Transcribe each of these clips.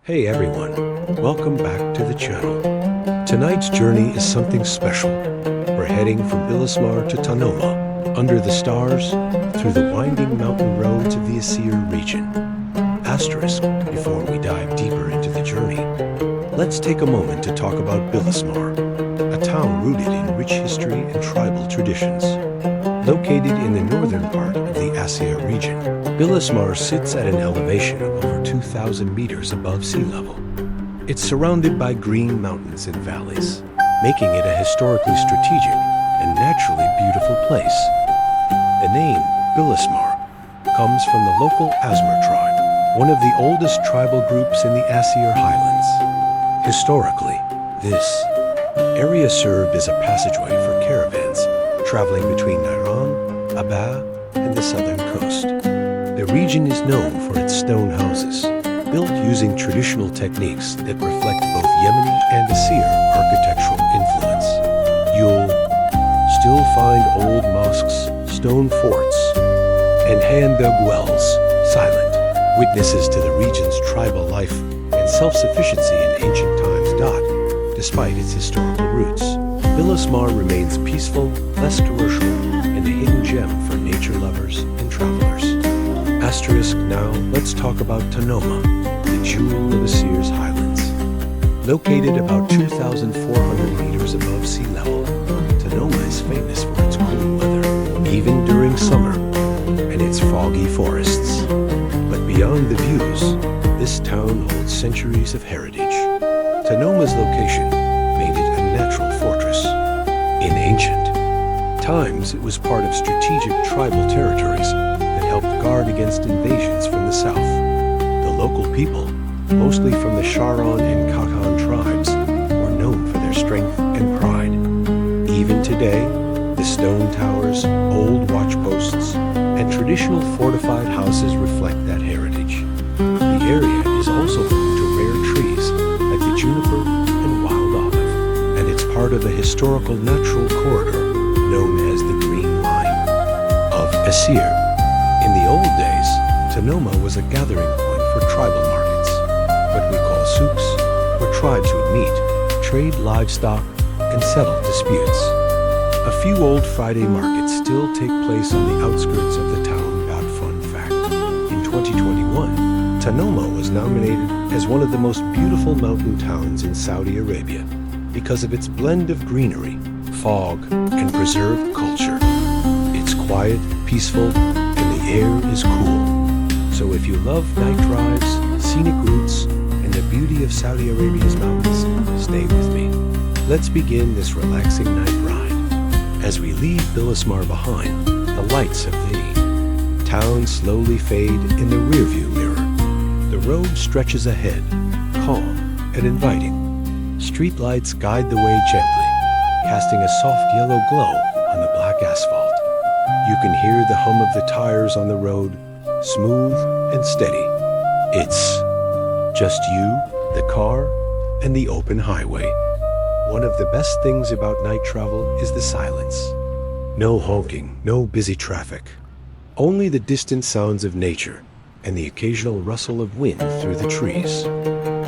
Hey everyone, welcome back to the channel. Tonight's journey is something special. We're heading from Billasmer to Tanoma, under the stars, through the winding mountain roads of the Aseer region. Asterisk, before we dive deeper into the journey, let's take a moment to talk about Billasmer, a town rooted in rich history and tribal traditions. Located in the northern part of the Aseer region, Billasmer sits at an elevation of over 2,000 meters above sea level. It's surrounded by green mountains and valleys, making it a historically strategic and naturally beautiful place. The name Billasmer comes from the local Asmer tribe, one of the oldest tribal groups in the Aseer highlands. Historically, this area served as a passageway for caravans traveling between Iran, Abha, and the southern coast. The region is known for its stone houses, built using traditional techniques that reflect both Yemeni and Aseer architectural influence. You'll still find old mosques, stone forts, and hand-dug wells, silent witnesses to the region's tribal life and self-sufficiency in ancient times. Despite its historical roots, Billasmer remains peaceful, less commercial, and a hidden gem for nature lovers and travelers. Asterisk, now let's talk about Tanoma, the jewel of Aseer's highlands. Located about 2,400 meters above sea level, Tanoma is famous for its cool weather, even during summer, and its foggy forests. But beyond the views, this town holds centuries of heritage. Tanoma's location made it a natural fortress. In ancient times, it was part of strategic tribal territories that helped guard against invasions from the south. The local people, mostly from the Sharon and Khatan tribes, were known for their strength and pride. Even today, the stone towers, old watchposts, and traditional fortified houses reflect that heritage. The area is also home to rare trees like the juniper and wild olive, and it's part of a historical natural corridor known as the Green Line of Aseer. In the old days, Tanoma was a gathering point for tribal markets, what we call souks, where tribes would meet, trade livestock, and settle disputes. A few old Friday markets still take place on the outskirts of the town. Fun fact, in 2021, Tanoma was nominated as one of the most beautiful mountain towns in Saudi Arabia because of its blend of greenery, fog, and preserved culture. It's quiet, peaceful, and the air is cool. So if you love night drives, scenic routes, and the beauty of Saudi Arabia's mountains, stay with me. Let's begin this relaxing night ride. As we leave Billasmer behind, the lights of the town slowly fade in the rearview mirror. The road stretches ahead, calm and inviting. Streetlights guide the way gently, casting a soft yellow glow on the black asphalt. You can hear the hum of the tires on the road, smooth and steady. It's just you, the car, and the open highway. One of the best things about night travel is the silence. No honking, no busy traffic. Only the distant sounds of nature and the occasional rustle of wind through the trees.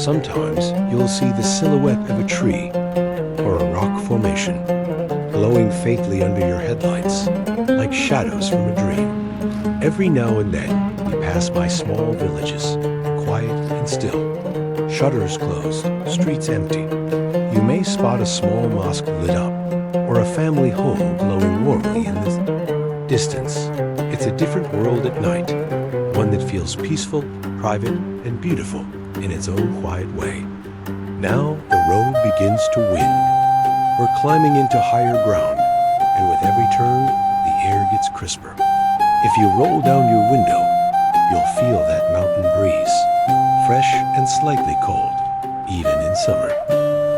Sometimes you'll see the silhouette of a tree or a rock formation glowing faintly under your headlights, like shadows from a dream. Every now and then, you pass by small villages, quiet and still. Shutters closed, streets empty. You may spot a small mosque lit up, or a family home glowing warmly in the distance. It's a different world at night, one that feels peaceful, private, and beautiful in its own quiet way. Now the road begins to wind. We're climbing into higher ground, and with every turn, the air gets crisper. If you roll down your window, you'll feel that mountain breeze, fresh and slightly cold, even in summer.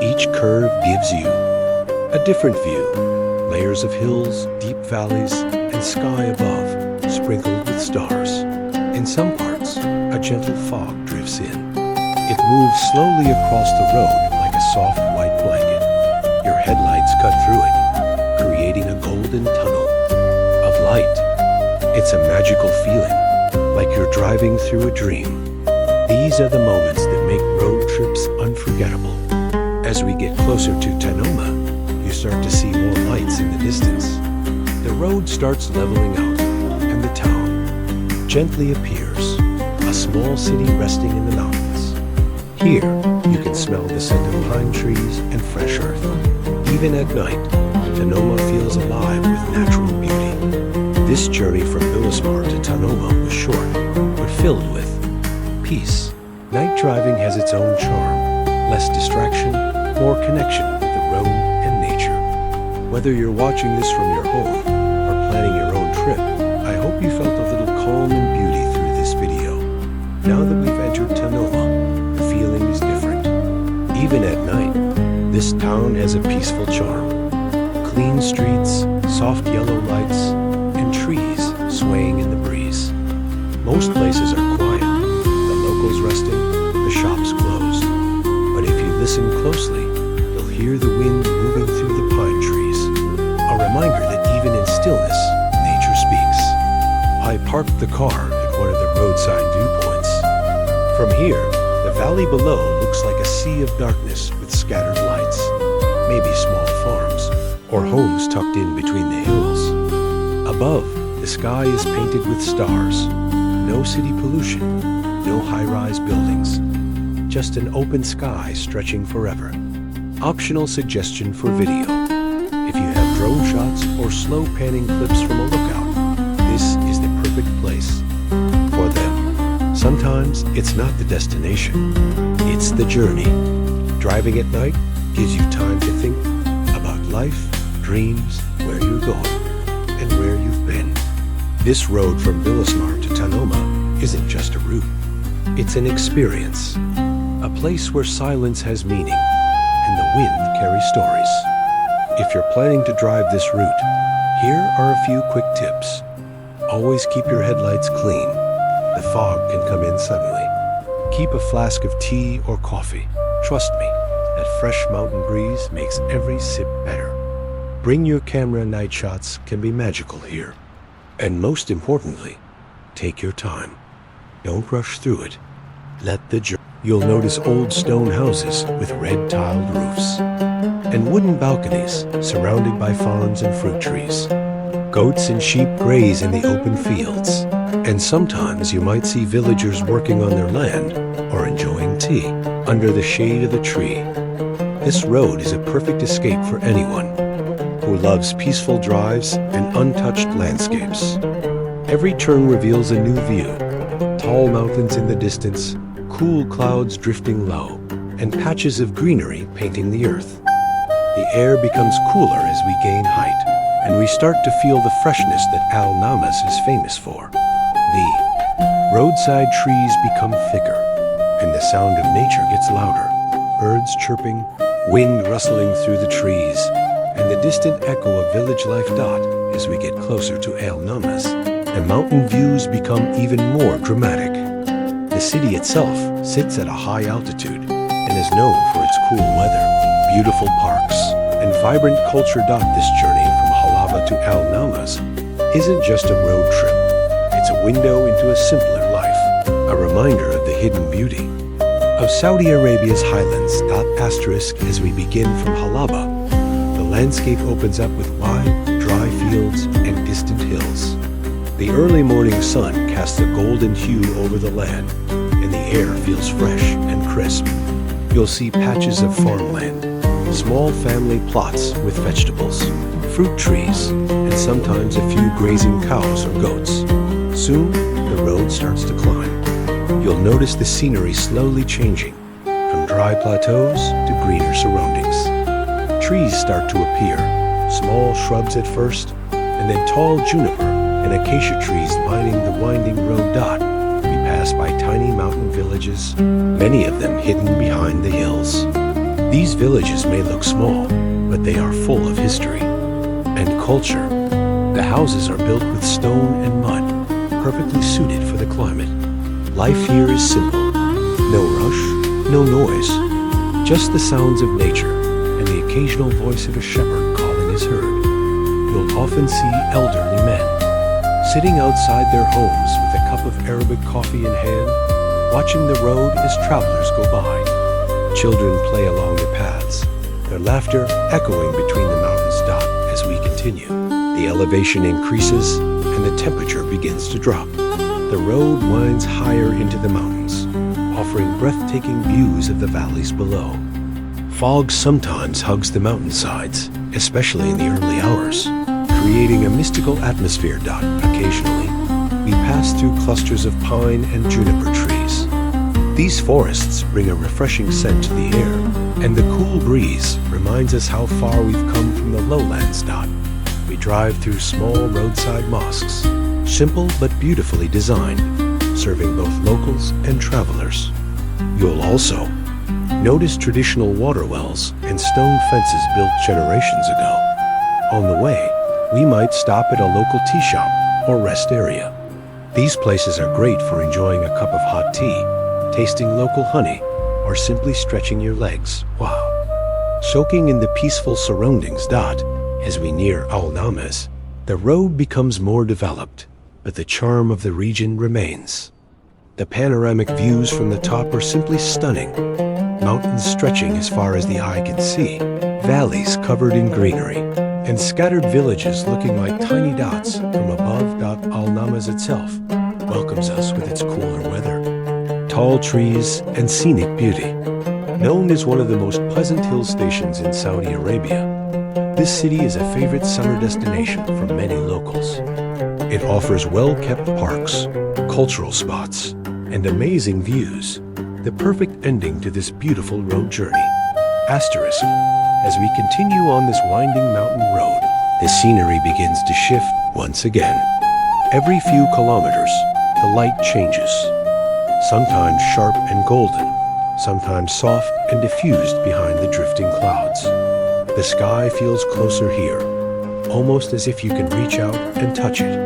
Each curve gives you a different view, layers of hills, deep valleys, and sky above, sprinkled with stars. In some parts, a gentle fog drifts in. It moves slowly across the road like a soft white blanket. Your headlights cut through it, creating a golden tunnel of light. It's a magical feeling, like you're driving through a dream. These are the moments that make road unforgettable. As we get closer to Tanoma, you start to see more lights in the distance. The road starts leveling out, and the town gently appears, a small city resting in the mountains. Here, you can smell the scent of pine trees and fresh earth. Even at night, Tanoma feels alive with natural beauty. This journey from Billasmer to Tanoma was short, but filled with peace. Night driving has its own charm, less distraction, more connection with the road and nature. Whether you're watching this from your home or planning your own trip, I hope you felt a little calm and beauty through this video. Now that we've entered Tanoma, the feeling is different. Even at night, this town has a peaceful charm. Clean streets, soft yellow lights, and trees swaying in the breeze. Most places are quiet, the locals resting, the shops closed. But if you listen closely, you'll hear the wind moving through the pine trees, a reminder that even in stillness, nature speaks. I parked the car at one of the roadside viewpoints. From here, the valley below looks like a sea of darkness with scattered lights, maybe small farms or homes tucked in between the hills. Above, the sky is painted with stars. No city pollution, no high-rise buildings. Just an open sky stretching forever. Optional suggestion for video. If you have drone shots or slow panning clips from a lookout, this is the perfect place for them. Sometimes it's not the destination, it's the journey. Driving at night gives you time to think about life, dreams, where you're going, and where you've been. This road from Billasmer to Tanoma isn't just a route. It's an experience. A place where silence has meaning and the wind carries stories. If you're planning to drive this route, here are a few quick tips. Always keep your headlights clean. The fog can come in suddenly. Keep a flask of tea or coffee. Trust me, that fresh mountain breeze makes every sip better. Bring your camera. Night shots can be magical here. And most importantly, take your time. Don't rush through it. Let the journey. You'll notice old stone houses with red tiled roofs and wooden balconies surrounded by farms and fruit trees. Goats and sheep graze in the open fields, and sometimes you might see villagers working on their land or enjoying tea under the shade of the tree. This road is a perfect escape for anyone who loves peaceful drives and untouched landscapes. Every turn reveals a new view. Tall mountains in the distance, cool clouds drifting low, and patches of greenery painting the earth. The air becomes cooler as we gain height, and we start to feel the freshness that Al Namas is famous for. The roadside trees become thicker, and the sound of nature gets louder. Birds chirping, wind rustling through the trees, and the distant echo of village life. As we get closer to Al Namas, the mountain views become even more dramatic. The city itself sits at a high altitude and is known for its cool weather, beautiful parks, and vibrant culture. This journey from Halava to Al Namas isn't just a road trip. It's a window into a simpler life, a reminder of the hidden beauty of Saudi Arabia's highlands. As we begin from Halaba, the landscape opens up with wide, dry fields and distant hills. The early morning sun casts a golden hue over the land, and the air feels fresh and crisp. You'll see patches of farmland, small family plots with vegetables, fruit trees, and sometimes a few grazing cows or goats. Soon, the road starts to climb. You'll notice the scenery slowly changing, from dry plateaus to greener surroundings. Trees start to appear, small shrubs at first, and then tall juniper and acacia trees lining the winding road. We pass by tiny mountain villages, many of them hidden behind the hills. These villages may look small, but they are full of history and culture. The houses are built with stone and mud, perfectly suited for the climate. Life here is simple. No rush, no noise, just the sounds of nature and the occasional voice of a shepherd calling his herd. You'll often see elderly men sitting outside their homes with a cup of Arabic coffee in hand, watching the road as travelers go by. Children play along the paths, their laughter echoing between the mountains as we continue. The elevation increases and the temperature begins to drop. The road winds higher into the mountains, offering breathtaking views of the valleys below. Fog sometimes hugs the mountainsides, especially in the early hours, creating a mystical atmosphere. Occasionally, we pass through clusters of pine and juniper trees. These forests bring a refreshing scent to the air, and the cool breeze reminds us how far we've come from the lowlands. We drive through small roadside mosques, simple but beautifully designed, serving both locals and travelers. You'll also notice traditional water wells and stone fences built generations ago. On the way, we might stop at a local tea shop or rest area. These places are great for enjoying a cup of hot tea, tasting local honey, or simply stretching your legs. Wow. Soaking in the peaceful surroundings. As we near Al-Namas, the road becomes more developed, but the charm of the region remains. The panoramic views from the top are simply stunning. Mountains stretching as far as the eye can see, valleys covered in greenery, and scattered villages looking like tiny dots from above. Al-Namas itself welcomes us with its cooler weather, tall trees, and scenic beauty. Known as one of the most pleasant hill stations in Saudi Arabia, this city is a favorite summer destination for many locals. It offers well-kept parks, cultural spots, and amazing views, the perfect ending to this beautiful road journey. Asterisk. As we continue on this winding mountain road, the scenery begins to shift once again. Every few kilometers, the light changes. Sometimes sharp and golden, sometimes soft and diffused behind the drifting clouds. The sky feels closer here, almost as if you can reach out and touch it.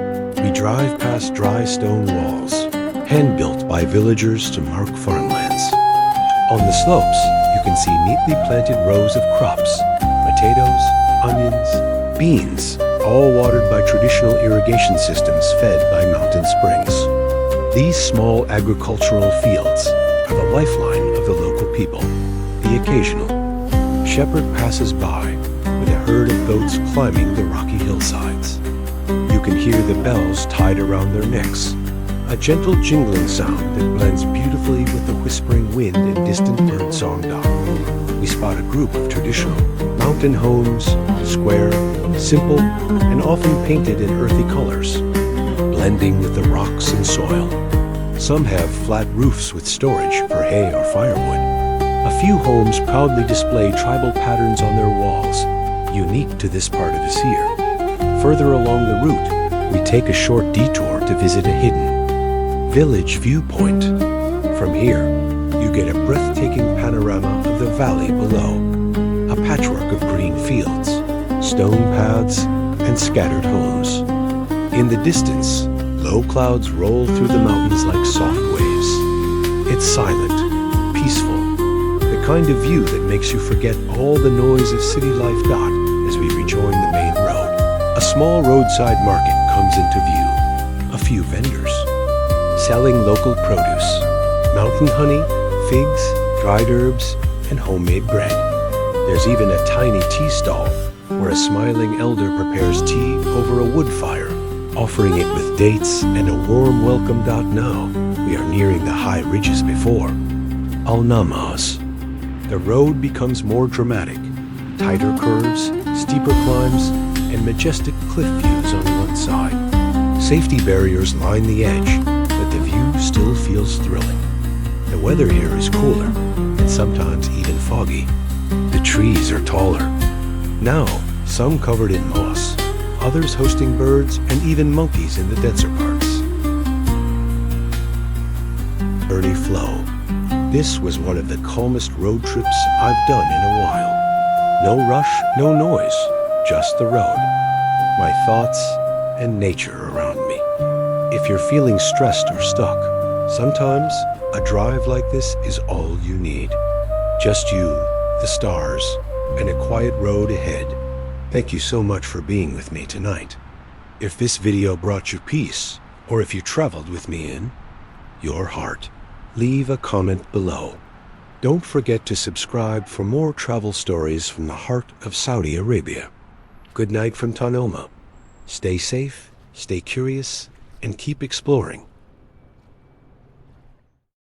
We drive past dry stone walls, hand-built by villagers to mark farmlands. On the slopes, you can see neatly planted rows of crops, potatoes, onions, beans, all watered by traditional irrigation systems fed by mountain springs. These small agricultural fields are the lifeline of the local people. The occasional shepherd passes by with a herd of goats climbing the rocky hillsides. You can hear the bells tied around their necks, a gentle jingling sound that blends beautifully with the whispering wind and distant birdsong. We spot a group of traditional mountain homes, square, simple, and often painted in earthy colors, blending with the rocks and soil. Some have flat roofs with storage for hay or firewood. A few homes proudly display tribal patterns on their walls, unique to this part of Aseer. Further along the route, we take a short detour to visit a hidden village viewpoint. From here, you get a breathtaking panorama of the valley below, a patchwork of green fields, stone paths, and scattered homes. In the distance, low clouds roll through the mountains like soft waves. It's silent, peaceful, the kind of view that makes you forget all the noise of city life. As we rejoin the main road, a small roadside market comes into view. A few vendors selling local produce, mountain honey, figs, dried herbs, and homemade bread. There's even a tiny tea stall where a smiling elder prepares tea over a wood fire, offering it with dates and a warm welcome. Now, we are nearing the high ridges before Al-Namas. The road becomes more dramatic, tighter curves, steeper climbs, and majestic cliff views on one side. Safety barriers line the edge, but the view still feels thrilling. The weather here is cooler, and sometimes even foggy. The trees are taller. Now, some covered in moss, others hosting birds and even monkeys in the denser parts. Early flow. This was one of the calmest road trips I've done in a while. No rush, no noise, just the road, my thoughts, and nature around me. If you're feeling stressed or stuck, sometimes a drive like this is all you need. Just you, the stars, and a quiet road ahead. Thank you so much for being with me tonight. If this video brought you peace, or if you traveled with me in your heart, leave a comment below. Don't forget to subscribe for more travel stories from the heart of Saudi Arabia. Good night from Tanoma. Stay safe, stay curious, and keep exploring.